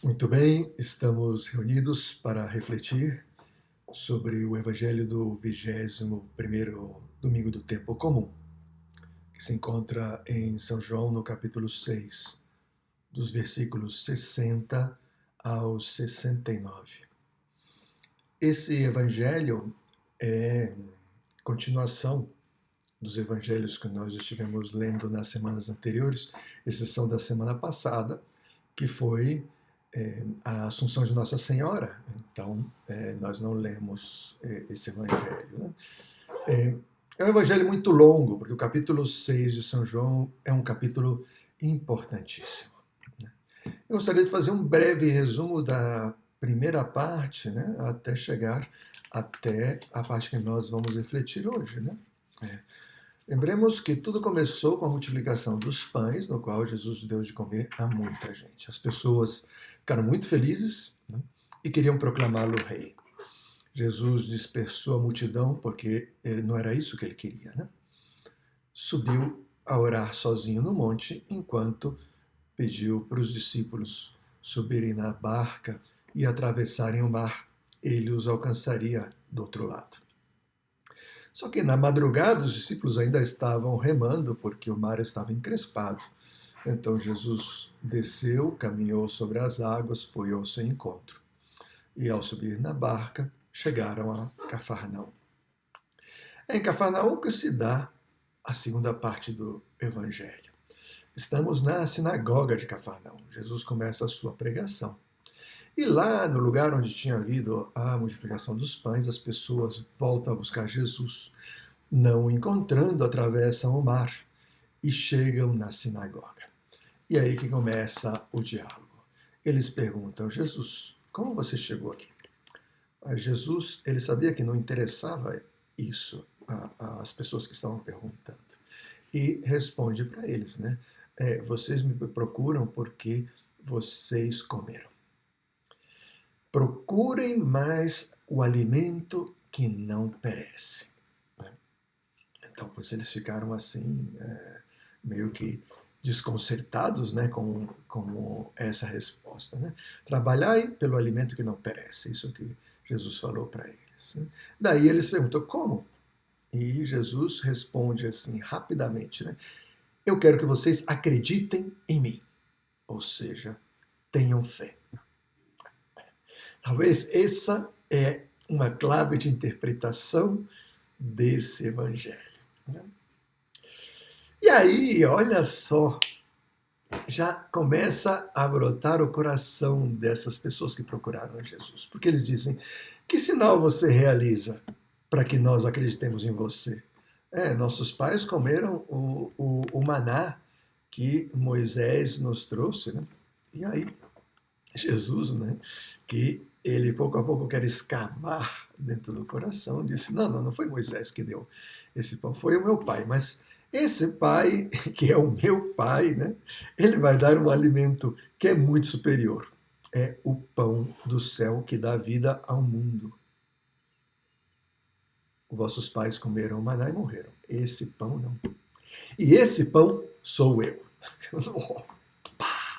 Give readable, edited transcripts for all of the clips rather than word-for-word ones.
Muito bem, estamos reunidos para refletir sobre o Evangelho do 21º domingo do tempo comum, que se encontra em São João no capítulo 6, dos versículos 60 ao 69. Esse Evangelho é continuação dos evangelhos que nós estivemos lendo nas semanas anteriores, exceção da semana passada, que foi a Assunção de Nossa Senhora. Então, nós não lemos esse evangelho. Né? É um evangelho muito longo, porque o capítulo 6 de São João é um capítulo importantíssimo. Né? Eu gostaria de fazer um breve resumo da primeira parte, né, até chegar até a parte que nós vamos refletir hoje. Né? Lembremos que tudo começou com a multiplicação dos pães, no qual Jesus deu de comer a muita gente. As pessoas ficaram muito felizes, né, e queriam proclamá-lo rei. Jesus dispersou a multidão porque não era isso que ele queria. Né? Subiu a orar sozinho no monte, enquanto pediu para os discípulos subirem na barca e atravessarem o mar. Ele os alcançaria do outro lado. Só que na madrugada os discípulos ainda estavam remando porque o mar estava encrespado. Então Jesus desceu, caminhou sobre as águas, foi ao seu encontro. E ao subir na barca, chegaram a Cafarnaum. É em Cafarnaum que se dá a segunda parte do Evangelho. Estamos na sinagoga de Cafarnaum. Jesus começa a sua pregação. E lá, no lugar onde tinha havido a multiplicação dos pães, as pessoas voltam a buscar Jesus. Não o encontrando, atravessam o mar e chegam na sinagoga. E aí que começa o diálogo. Eles perguntam: Jesus, como você chegou aqui? Jesus, ele sabia que não interessava isso às pessoas que estavam perguntando. E responde para eles, né? Vocês me procuram porque vocês comeram. Procurem mais o alimento que não perece. Então, pois eles ficaram assim, meio que desconcertados, né, com essa resposta. Né? Trabalhai pelo alimento que não perece, isso que Jesus falou para eles. Né? Daí eles perguntam, como? E Jesus responde assim, rapidamente, né? Eu quero que vocês acreditem em mim, ou seja, tenham fé. Talvez essa é uma clave de interpretação desse evangelho. Né? E aí, olha só, já começa a brotar o coração dessas pessoas que procuraram a Jesus. Porque eles dizem, que sinal você realiza para que nós acreditemos em você? Nossos pais comeram o maná que Moisés nos trouxe. Né? E aí, Jesus, né, que ele pouco a pouco quer escavar dentro do coração, disse, não foi Moisés que deu esse pão, foi o meu pai, mas esse pai, que é o meu pai, né, ele vai dar um alimento que é muito superior, é o pão do céu que dá vida ao mundo. Vossos pais comeram maná e morreram, esse pão não. E esse pão sou eu.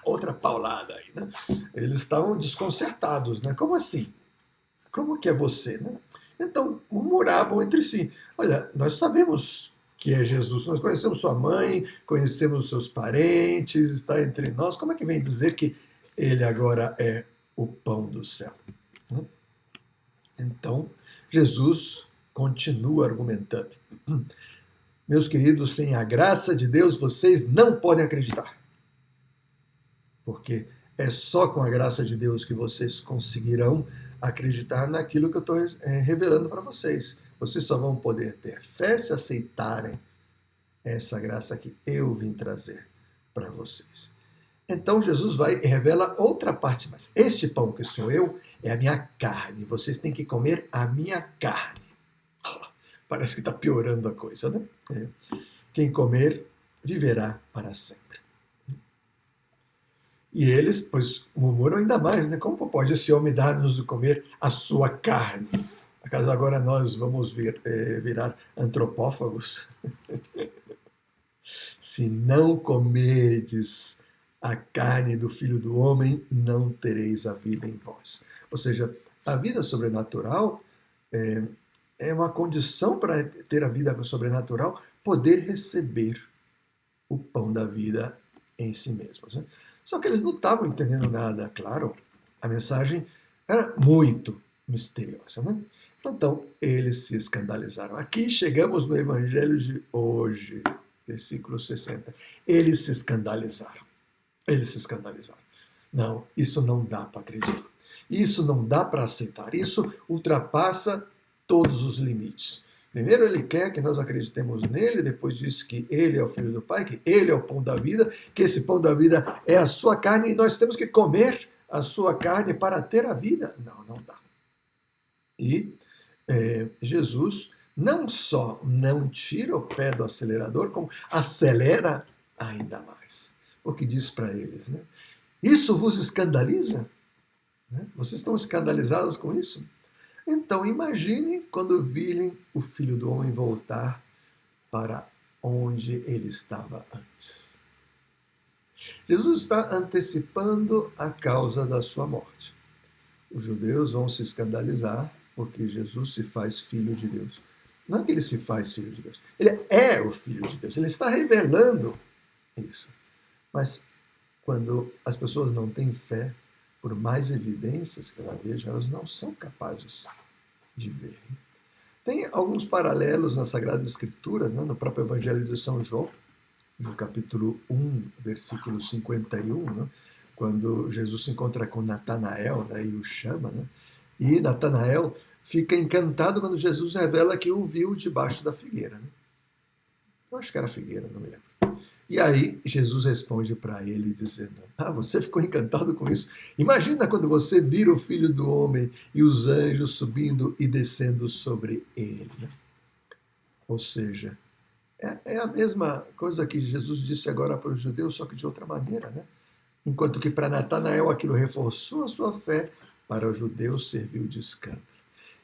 Outra paulada aí, né? Eles estavam desconcertados, né? Como assim? Como que é você, né? Então, murmuravam entre si. Olha, nós sabemos que é Jesus, nós conhecemos sua mãe, conhecemos seus parentes, está entre nós. Como é que vem dizer que ele agora é o pão do céu? Então, Jesus continua argumentando. Meus queridos, sem a graça de Deus, vocês não podem acreditar. Porque é só com a graça de Deus que vocês conseguirão acreditar naquilo que eu estou revelando para vocês. Vocês só vão poder ter fé se aceitarem essa graça que eu vim trazer para vocês. Então Jesus vai e revela outra parte mais. Este pão que sou eu é a minha carne. Vocês têm que comer a minha carne. Parece que está piorando a coisa, né? Quem comer viverá para sempre. E eles, pois, murmuram ainda mais, né? Como pode esse homem dar-nos de comer a sua carne? Acaso agora nós vamos virar antropófagos? Se não comerdes a carne do Filho do Homem, não tereis a vida em vós. Ou seja, a vida sobrenatural é uma condição para ter a vida sobrenatural, poder receber o pão da vida em si mesmos. Né? Só que eles não estavam entendendo nada, claro. A mensagem era muito misteriosa. Né? Então, eles se escandalizaram. Aqui chegamos no Evangelho de hoje, versículo 60. Eles se escandalizaram. Eles se escandalizaram. Não, isso não dá para acreditar. Isso não dá para aceitar. Isso ultrapassa todos os limites. Primeiro ele quer que nós acreditemos nele, depois diz que ele é o Filho do Pai, que ele é o pão da vida, que esse pão da vida é a sua carne e nós temos que comer a sua carne para ter a vida. Não, não dá. E Jesus não só não tira o pé do acelerador, como acelera ainda mais. Porque diz para eles, né? Isso vos escandaliza? Vocês estão escandalizados com isso? Então imaginem quando virem o Filho do Homem voltar para onde ele estava antes. Jesus está antecipando a causa da sua morte. Os judeus vão se escandalizar porque Jesus se faz filho de Deus. Não é que ele se faz filho de Deus, ele é o Filho de Deus, ele está revelando isso. Mas quando as pessoas não têm fé, por mais evidências que elas vejam, elas não são capazes de ver. Tem alguns paralelos nas Sagradas Escrituras, né, no próprio Evangelho de São João, no capítulo 1, versículo 51, né, quando Jesus se encontra com Natanael, né, e o chama, né, e Natanael fica encantado quando Jesus revela que o viu debaixo da figueira. Né. Eu acho que era figueira, não me lembro. E aí Jesus responde para ele dizendo, você ficou encantado com isso? Imagina quando você vira o Filho do Homem e os anjos subindo e descendo sobre ele. Né? Ou seja, é a mesma coisa que Jesus disse agora para os judeus, só que de outra maneira. Né? Enquanto que para Natanael aquilo reforçou a sua fé, para os judeus serviu de escândalo.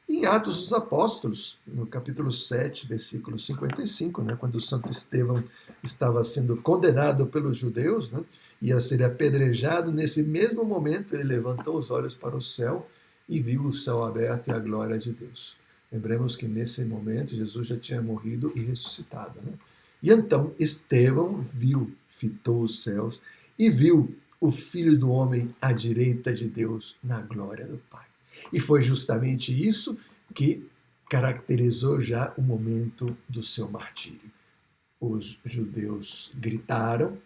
Em Atos dos Apóstolos, no capítulo 7, versículo 55, né, quando o Santo Estevão estava sendo condenado pelos judeus, né, ia ser apedrejado, nesse mesmo momento ele levantou os olhos para o céu e viu o céu aberto e a glória de Deus. Lembremos que nesse momento Jesus já tinha morrido e ressuscitado. Né? E então Estevão fitou os céus e viu o Filho do Homem à direita de Deus na glória do Pai. E foi justamente isso que caracterizou já o momento do seu martírio. Os judeus gritaram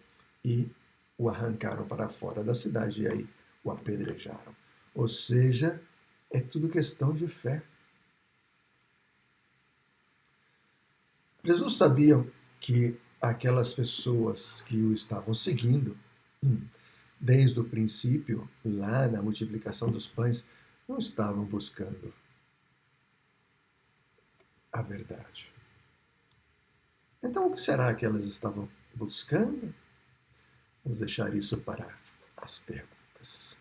e o arrancaram para fora da cidade e aí o apedrejaram. Ou seja, é tudo questão de fé. Jesus sabia que aquelas pessoas que o estavam seguindo, desde o princípio, lá na multiplicação dos pães, não estavam buscando a verdade. Então, o que será que elas estavam buscando? Vamos deixar isso para as perguntas.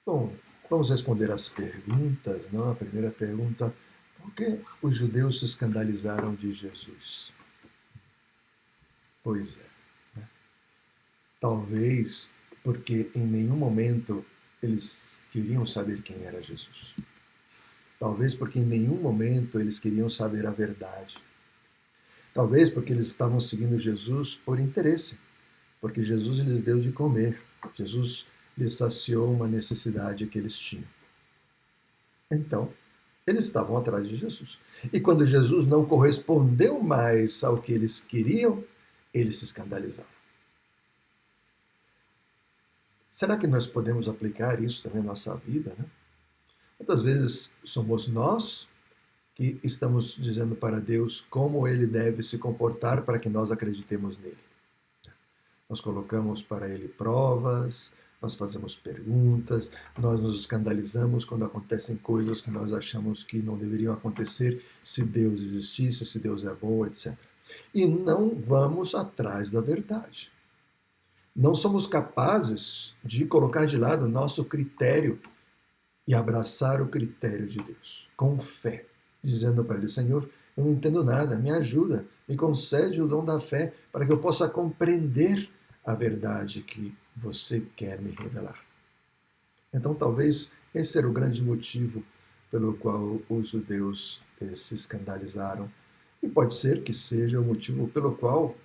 Bom, vamos responder as perguntas. Não? A primeira pergunta, por que os judeus se escandalizaram de Jesus? Pois é. Né? Talvez porque em nenhum momento eles queriam saber quem era Jesus. Talvez porque em nenhum momento eles queriam saber a verdade. Talvez porque eles estavam seguindo Jesus por interesse, porque Jesus lhes deu de comer. Jesus lhes saciou uma necessidade que eles tinham. Então, eles estavam atrás de Jesus. E quando Jesus não correspondeu mais ao que eles queriam, eles se escandalizaram. Será que nós podemos aplicar isso também na nossa vida? Né? Muitas vezes somos nós que estamos dizendo para Deus como Ele deve se comportar para que nós acreditemos nele. Nós colocamos para Ele provas, nós fazemos perguntas, nós nos escandalizamos quando acontecem coisas que nós achamos que não deveriam acontecer se Deus existisse, se Deus é bom, etc. E não vamos atrás da verdade. não somos capazes de colocar de lado o nosso critério e abraçar o critério de Deus, com fé, dizendo para Ele: Senhor, eu não entendo nada, me ajuda, me concede o dom da fé para que eu possa compreender a verdade que você quer me revelar. Então, talvez esse era o grande motivo pelo qual os judeus se escandalizaram. E pode ser que seja o motivo pelo qual,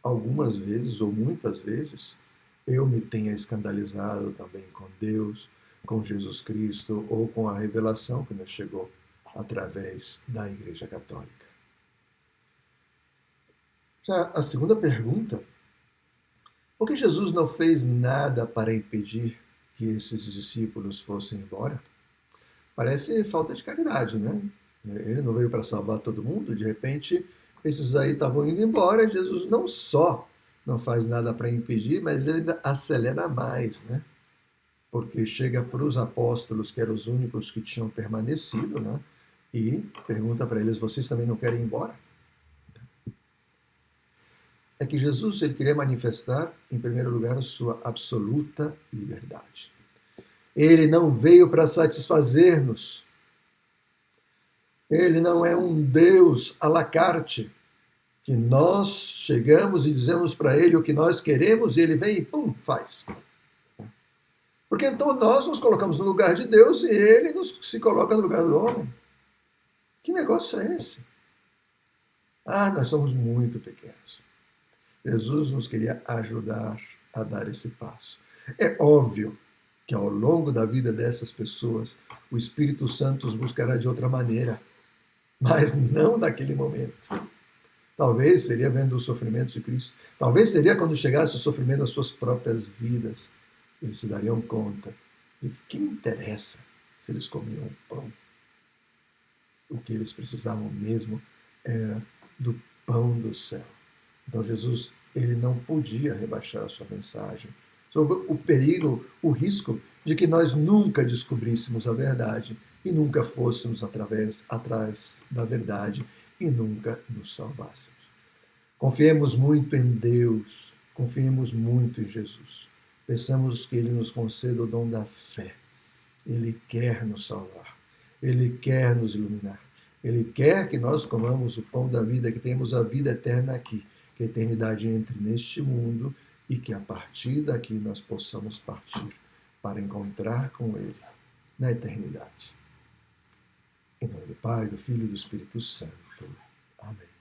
algumas vezes ou muitas vezes, eu me tenha escandalizado também com Deus, com Jesus Cristo ou com a revelação que nos chegou através da Igreja Católica. Já a segunda pergunta: por que Jesus não fez nada para impedir que esses discípulos fossem embora? Parece falta de caridade, né? Ele não veio para salvar todo mundo, de repente esses aí estavam indo embora, Jesus não só não faz nada para impedir, mas ele ainda acelera mais, né? Porque chega para os apóstolos, que eram os únicos que tinham permanecido, né? E pergunta para eles: vocês também não querem ir embora? É que Jesus ele queria manifestar, em primeiro lugar, a sua absoluta liberdade. Ele não veio para satisfazer-nos. Ele não é um Deus à la carte, que nós chegamos e dizemos para ele o que nós queremos e ele vem e pum, faz. Porque então nós nos colocamos no lugar de Deus e ele se coloca no lugar do homem. Que negócio é esse? Ah, nós somos muito pequenos. Jesus nos queria ajudar a dar esse passo. É óbvio que ao longo da vida dessas pessoas, o Espírito Santo os buscará de outra maneira, mas não naquele momento. Talvez seria vendo os sofrimentos de Cristo. Talvez seria quando chegasse o sofrimento das suas próprias vidas. Eles se dariam conta de que me interessa se eles comiam pão. O que eles precisavam mesmo era do pão do céu. Então Jesus, ele não podia rebaixar a sua mensagem sobre o perigo, o risco de que nós nunca descobríssemos a verdade e nunca fôssemos atrás da verdade e nunca nos salvássemos. Confiemos muito em Deus, confiemos muito em Jesus. Peçamos que Ele nos conceda o dom da fé. Ele quer nos salvar. Ele quer nos iluminar. Ele quer que nós comamos o pão da vida, que tenhamos a vida eterna aqui, que a eternidade entre neste mundo e que a partir daqui nós possamos partir para encontrar com Ele na eternidade. Em nome do Pai, do Filho e do Espírito Santo. Amém.